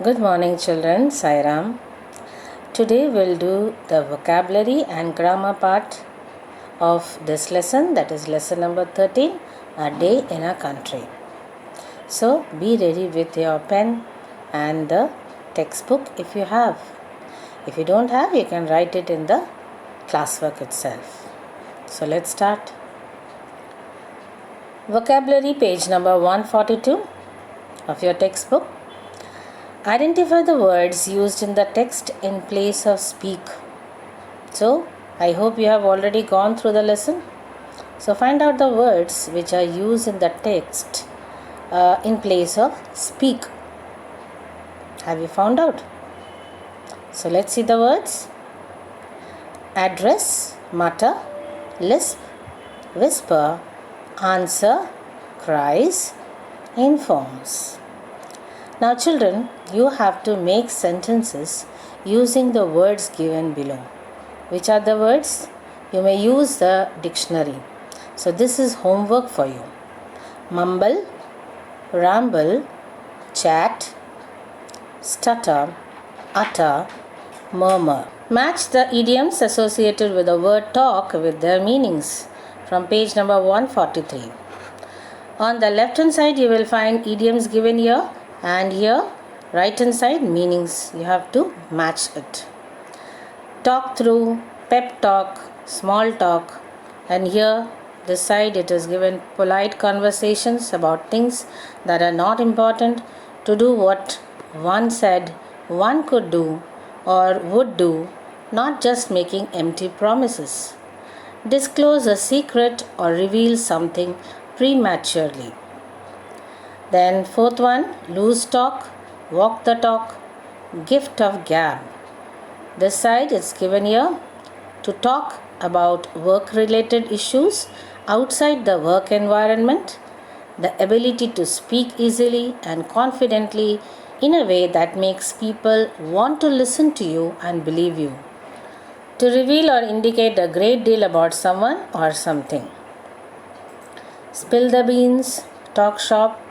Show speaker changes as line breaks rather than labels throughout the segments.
Good morning, children. Sairam. Today we'll do the vocabulary and grammar part of this lesson, that is lesson number 13, A Day in a Country. So be ready with your pen and the textbook if you have. If you don't have, you can write it in the classwork itself. So let's start. Vocabulary, page number 142 of your textbook. Identify the words used in the text in place of speak. So, I hope you have already gone through the lesson. So, find out the words which are used in the text in place of speak. Have you found out? So, let's see the words. Address, mutter, lisp, whisper, answer, cries, informs. Now children, you have to make sentences using the words given below. Which are the words? You may use the dictionary. So this is homework for you. Mumble, ramble, chat, stutter, utter, murmur. Match the idioms associated with the word talk with their meanings from page number 143. On the left hand side you will find idioms given here. And here, right hand side, meanings. You have to match it. Talk through, pep talk, small talk. And here, this side, it is given polite conversations about things that are not important. To do what one said one could do or would do, not just making empty promises. Disclose a secret or reveal something prematurely. Then fourth one, loose talk, walk the talk, gift of gab. This side is given here to talk about work-related issues outside the work environment, the ability to speak easily and confidently in a way that makes people want to listen to you and believe you. To reveal or indicate a great deal about someone or something. Spill the beans, talk shop,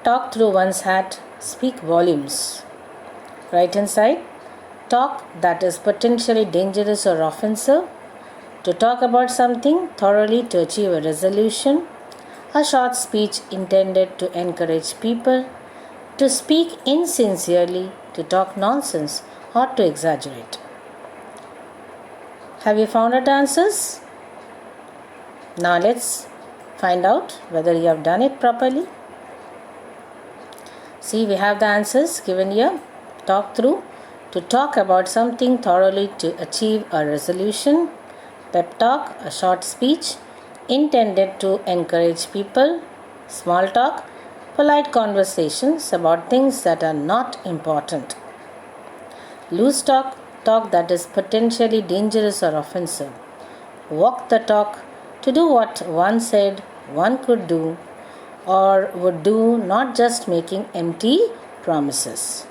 talk through one's hat, speak volumes. Right hand side, talk that is potentially dangerous or offensive. To talk about something thoroughly to achieve a resolution. A short speech intended to encourage people. To speak insincerely, to talk nonsense or to exaggerate. Have you found out answers? Now let's find out whether you have done it properly. See, we have the answers given here. Talk through, to talk about something thoroughly to achieve a resolution. Pep talk, a short speech intended to encourage people. Small talk, polite conversations about things that are not important. Loose talk, talk that is potentially dangerous or offensive. Walk the talk, to do what one said one could do or would do, not just making empty promises.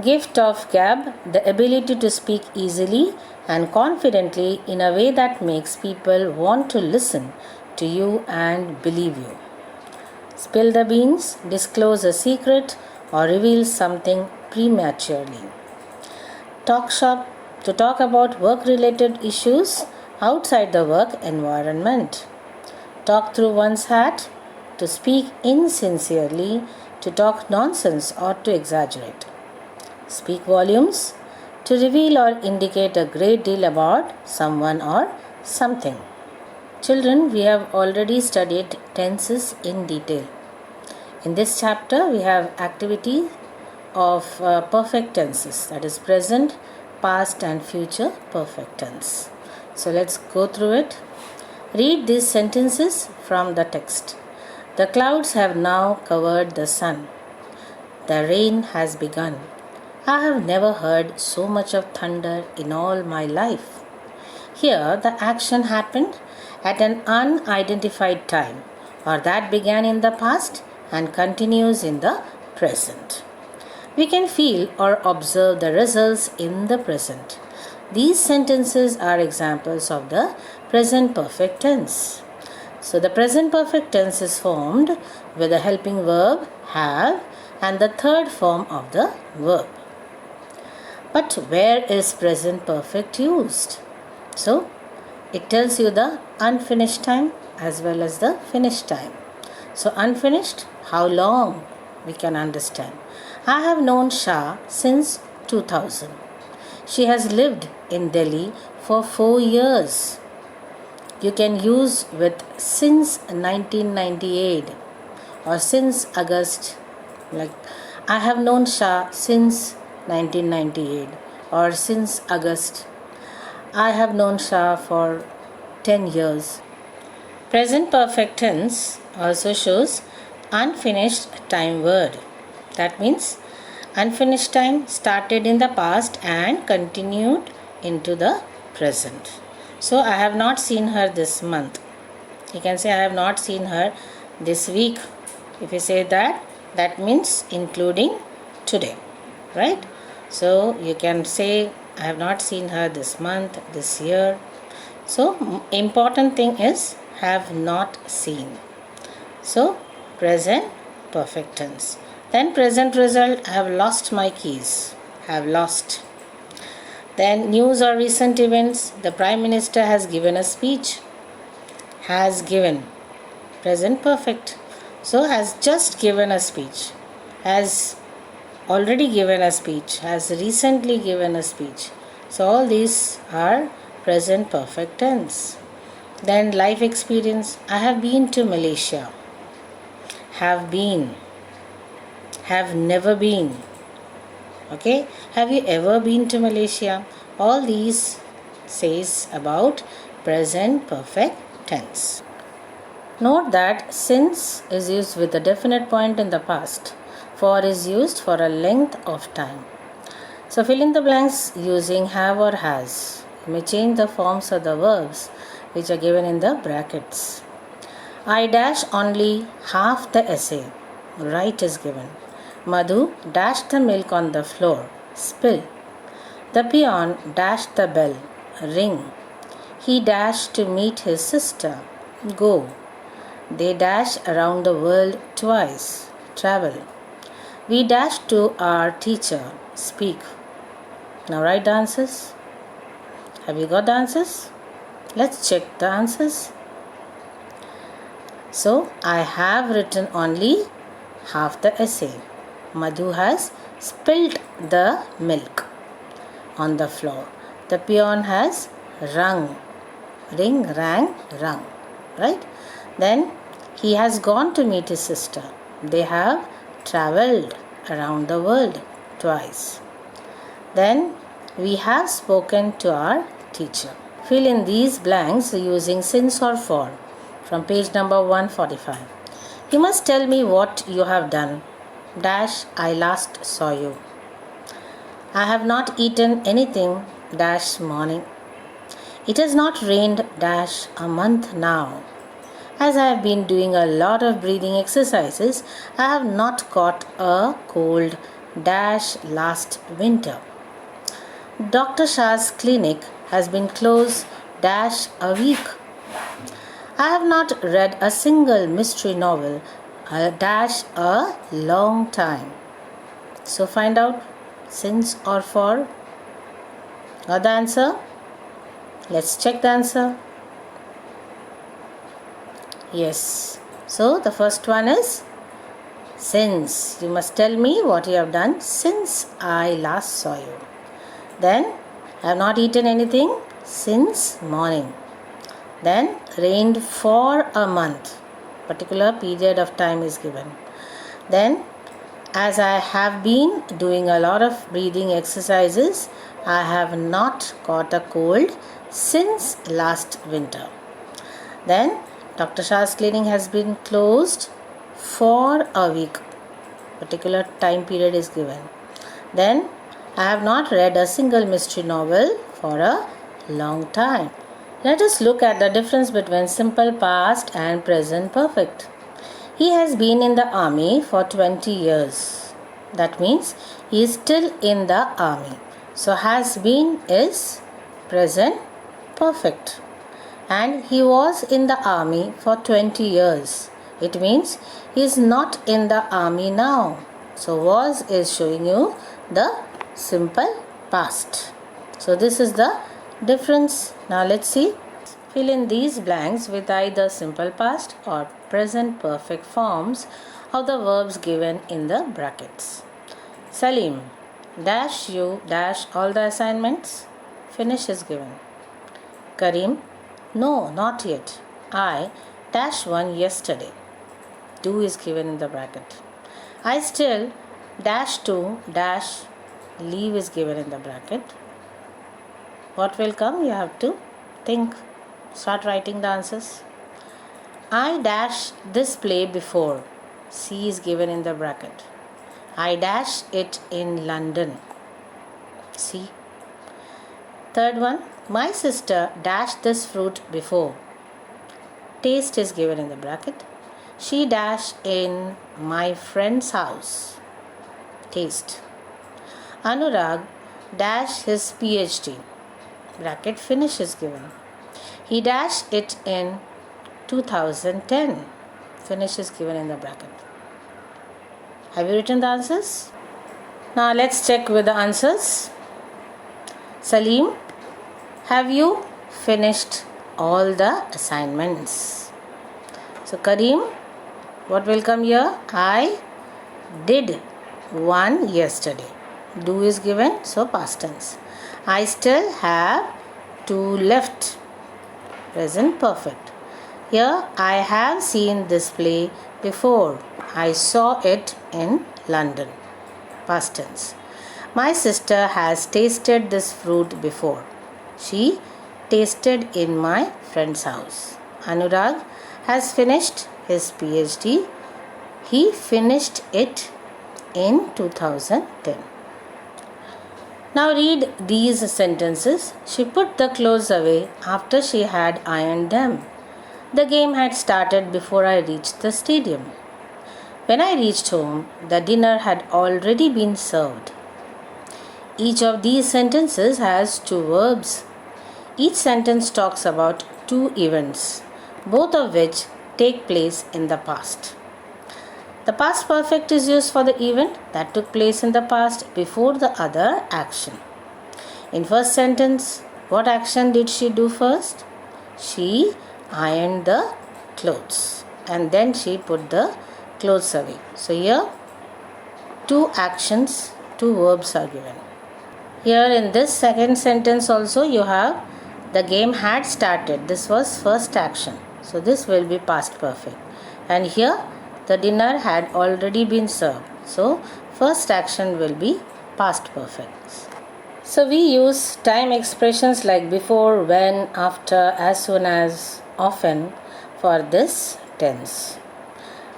Gift of gab, the ability to speak easily and confidently in a way that makes people want to listen to you and believe you. Spill the beans, disclose a secret or reveal something prematurely. Talk shop, to talk about work-related issues outside the work environment. Talk through one's hat, to speak insincerely, to talk nonsense or to exaggerate. Speak volumes, to reveal or indicate a great deal about someone or something. Children, we have already studied tenses in detail. In this chapter, we have activity of perfect tenses, that is present, past and future perfect tense. So let's go through it. Read these sentences from the text. The clouds have now covered the sun. The rain has begun. I have never heard so much of thunder in all my life. Here, the action happened at an unidentified time, or that began in the past and continues in the present. We can feel or observe the results in the present. These sentences are examples of the present perfect tense. So the present perfect tense is formed with the helping verb have and the third form of the verb. But where is present perfect used? So, it tells you the unfinished time as well as the finished time. So, unfinished, how long? We can understand. I have known Shah since 2000. She has lived in Delhi for 4 years. You can use with since 1998 or since August. Like, I have known Shah since 1998 or since August. I have known Shah for 10 years. Present perfect tense also shows unfinished time word. That means unfinished time started in the past and continued into the present. So I have not seen her this month. You can say I have not seen her this week. If you say that, that means including today, right? So you can say I have not seen her this month, this year. So important thing is have not seen. So present perfect tense. Then present result, I have lost my keys. Have lost. Then news or recent events, the Prime Minister has given a speech. Has given. Present perfect. So has just given a speech. Has already given a speech. Has recently given a speech. So all these are present perfect tense. Then life experience, I have been to Malaysia. Have been. Have never been. Okay, have you ever been to Malaysia? All these says about present perfect tense. Note that since is used with a definite point in the past. For is used for a length of time. So fill in the blanks using have or has. You may change the forms of the verbs which are given in the brackets. I dash only half the essay. Right is given. Madhu dashed the milk on the floor. Spill. The peon dashed the bell. Ring. He dashed to meet his sister. Go. They dash around the world twice. Travel. We dash to our teacher. Speak. Now write the answers. Have you got the answers? Let's check the answers. So, I have written only half the essay. Madhu has spilt the milk on the floor. The peon has rung. Ring, rang, rung. Right? Then he has gone to meet his sister. They have travelled around the world twice. Then we have spoken to our teacher. Fill in these blanks using since or for from page number 145. You must tell me what you have done. Dash, I last saw you. I have not eaten anything. Dash, morning. It has not rained. Dash, a month now. As I have been doing a lot of breathing exercises, I have not caught a cold. Dash, last winter. Dr. Shah's clinic has been closed. Dash, a week. I have not read a single mystery novel. Dash, a long time. So find out since or for. Got the answer? Let's check the answer. Yes. So the first one is since. You must tell me what you have done since I last saw you. Then I have not eaten anything since morning. Then rained for a month. Particular period of time is given. Then as I have been doing a lot of breathing exercises, I have not caught a cold since last winter. Then Dr. Shah's clinic has been closed for a week. Particular time period is given. Then I have not read a single mystery novel for a long time. Let us look at the difference between simple past and present perfect. He has been in the army for 20 years. That means he is still in the army. So has been is present perfect. And he was in the army for 20 years. It means he is not in the army now. So was is showing you the simple past. So this is the difference. Now let's see. Fill in these blanks with either simple past or present perfect forms of the verbs given in the brackets. Salim, dash you dash all the assignments. Finish is given. Karim, no, not yet. I dash one yesterday. Do is given in the bracket. I still dash to dash leave is given in the bracket. What will come? You have to think. Start writing the answers. I dash this play before. C is given in the bracket. I dash it in London. C. Third one. My sister dashed this fruit before. Taste is given in the bracket. She dashed in my friend's house. Taste. Anurag dashed his PhD. Bracket finish is given. He dashed it in 2010. Finish is given in the bracket. Have you written the answers? Now let's check with the answers. Salim, have you finished all the assignments? So Karim, what will come here? I did one yesterday. Do is given, so past tense. I still have two left. Present perfect. Here I have seen this play before. I saw it in London. Past tense. My sister has tasted this fruit before. She tasted in my friend's house. Anurag has finished his PhD. He finished it in 2010. Now read these sentences. She put the clothes away after she had ironed them. The game had started before I reached the stadium. When I reached home, the dinner had already been served. Each of these sentences has two verbs. Each sentence talks about two events, both of which take place in the past. The past perfect is used for the event that took place in the past before the other action. In first sentence, what action did she do first? She ironed the clothes and then she put the clothes away. So here two actions, two verbs are given. Here in this second sentence also you have the game had started. This was first action. So this will be past perfect. And here the dinner had already been served. So first action will be past perfect. So we use time expressions like before, when, after, as soon as, often for this tense.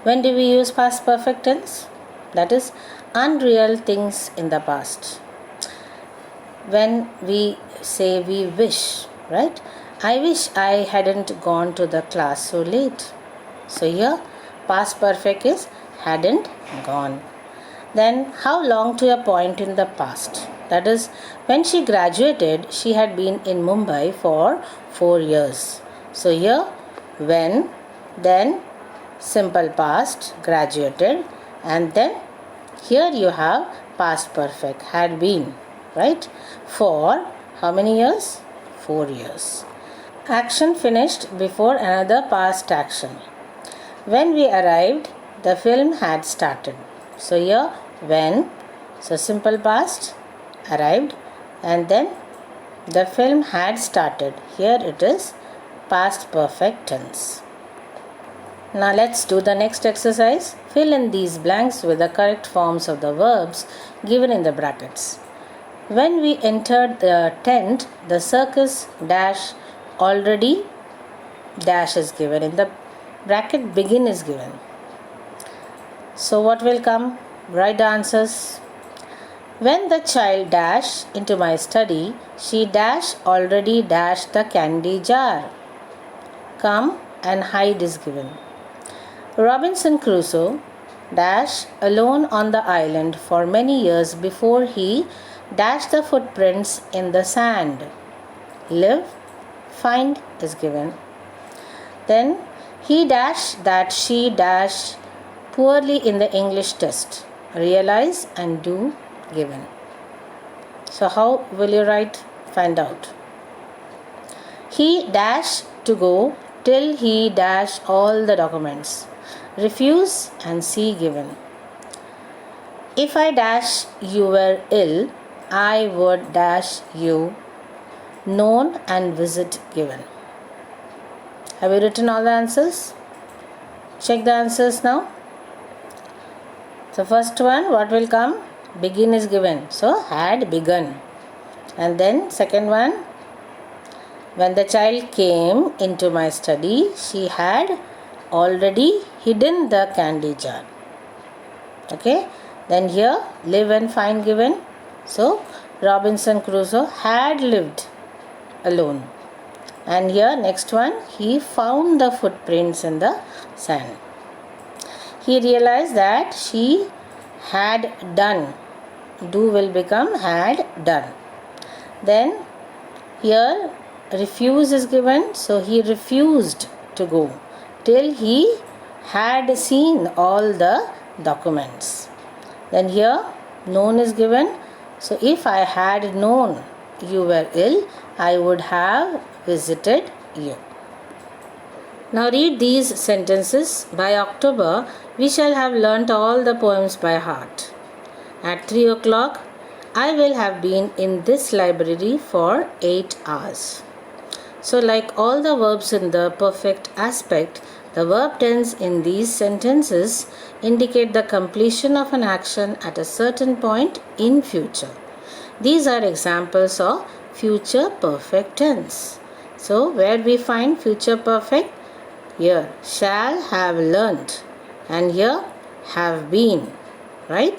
When do we use past perfect tense? That is unreal things in the past. When we say we wish, right? I wish I hadn't gone to the class so late. So here past perfect is hadn't gone. Then how long to a point in the past? That is when she graduated, she had been in Mumbai for 4 years. So here when, then simple past, graduated, and then here you have past perfect, had been, right? For how many years? 4 years. Action finished before another past action. When we arrived, the film had started. So here when, so simple past, arrived, and then the film had started. Here it is past perfect tense. Now let's do the next exercise. Fill in these blanks with the correct forms of the verbs given in the brackets. When we entered the tent, the circus dash already dash is given in the bracket, begin is given. So what will come? Write the answers. When the child dash into my study, she dash already dashed the candy jar. Come and hide is given. Robinson Crusoe dash alone on the island for many years before he dashed the footprints in the sand. Live, find is given. Then he dash that she dash poorly in the English test. realize and do given. So how will you write? Find out. He dash to go till he dash all the documents. Refuse and see given. If I dash you were ill, I would dash you. Known and visit given. Have you written all the answers? Check the answers now. So first one, what will come? Begin is given. So had begun. And then second one, when the child came into my study, she had already hidden the candy jar. Okay. Then here, live and find given. So Robinson Crusoe had lived alone. And here next one, he found the footprints in the sand. He realized that she had done. Do will become had done. Then here refuse is given, so he refused to go till he had seen all the documents. Then here known is given, so if I had known you were ill, I would have visited you. Now read these sentences. By October, we shall have learnt all the poems by heart. At 3 o'clock, I will have been in this library for 8 hours. So like all the verbs in the perfect aspect, the verb tense in these sentences indicate the completion of an action at a certain point in future. These are examples of future perfect tense. So where we find future perfect? Here shall have learnt and here have been, right?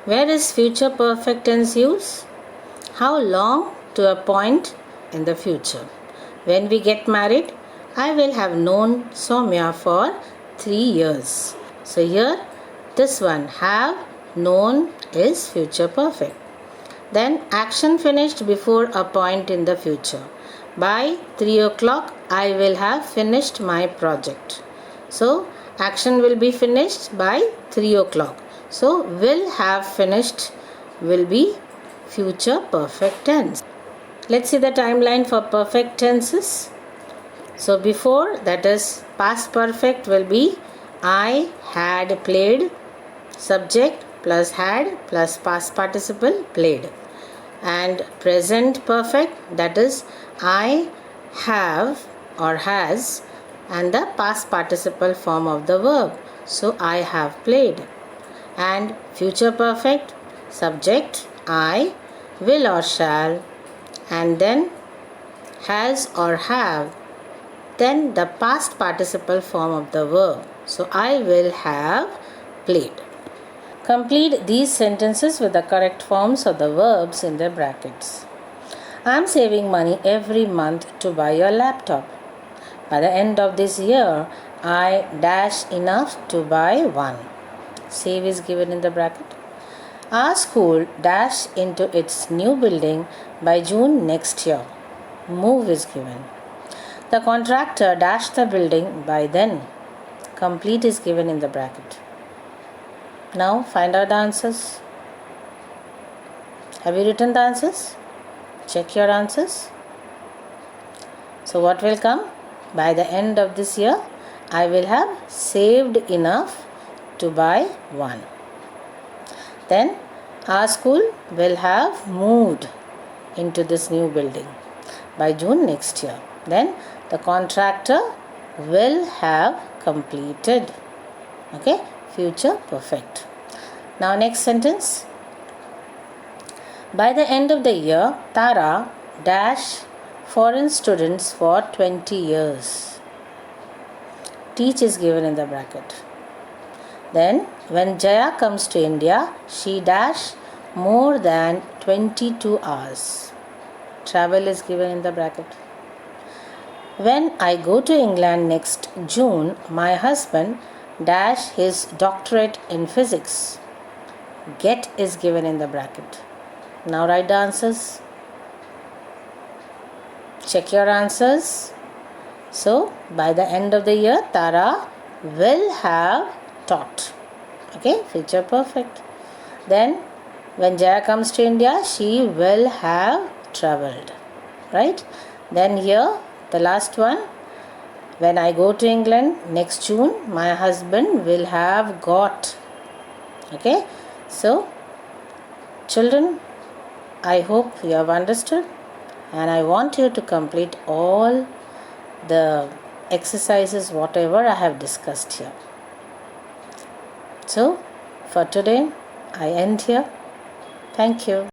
Where is future perfect tense used? How long to a point in the future. When we get married, I will have known Soumya for 3 years. So here this one have known is future perfect. Then action finished before a point in the future. By 3 o'clock I will have finished my project. So action will be finished by 3 o'clock. So will have finished will be future perfect tense. Let's see the timeline for perfect tenses. So before, that is past perfect, will be I had played, subject plus had plus past participle played. And present perfect, that is I have or has and the past participle form of the verb. So I have played. And future perfect, subject I, will or shall, and then has or have, then the past participle form of the verb. So I will have played. Complete these sentences with the correct forms of the verbs in their brackets. I am saving money every month to buy a laptop. By the end of this year, I dash enough to buy one. Save is given in the bracket. Our school dash into its new building by June next year. Move is given. The contractor dashed the building by then. Complete is given in the bracket. Now find out the answers. Have you written the answers? Check your answers. So what will come? By the end of this year, I will have saved enough to buy one. Then our school will have moved into this new building by June next year. Then the contractor will have completed. Okay, future perfect. Now next sentence. By the end of the year, Tara dash foreign students for 20 years. Teach is given in the bracket. Then when Jaya comes to India, she dash more than 22 hours. Travel is given in the bracket. When I go to England next June, my husband dash his doctorate in physics. Get is given in the bracket. Now write the answers. Check your answers. So by the end of the year, Tara will have taught. Okay, future perfect. Then when Jaya comes to India, she will have traveled. Right? Then here, the last one. When I go to England next June, my husband will have got. Okay? So, children, I hope you have understood, and I want you to complete all the exercises, whatever I have discussed here. So, for today, I end here. Thank you.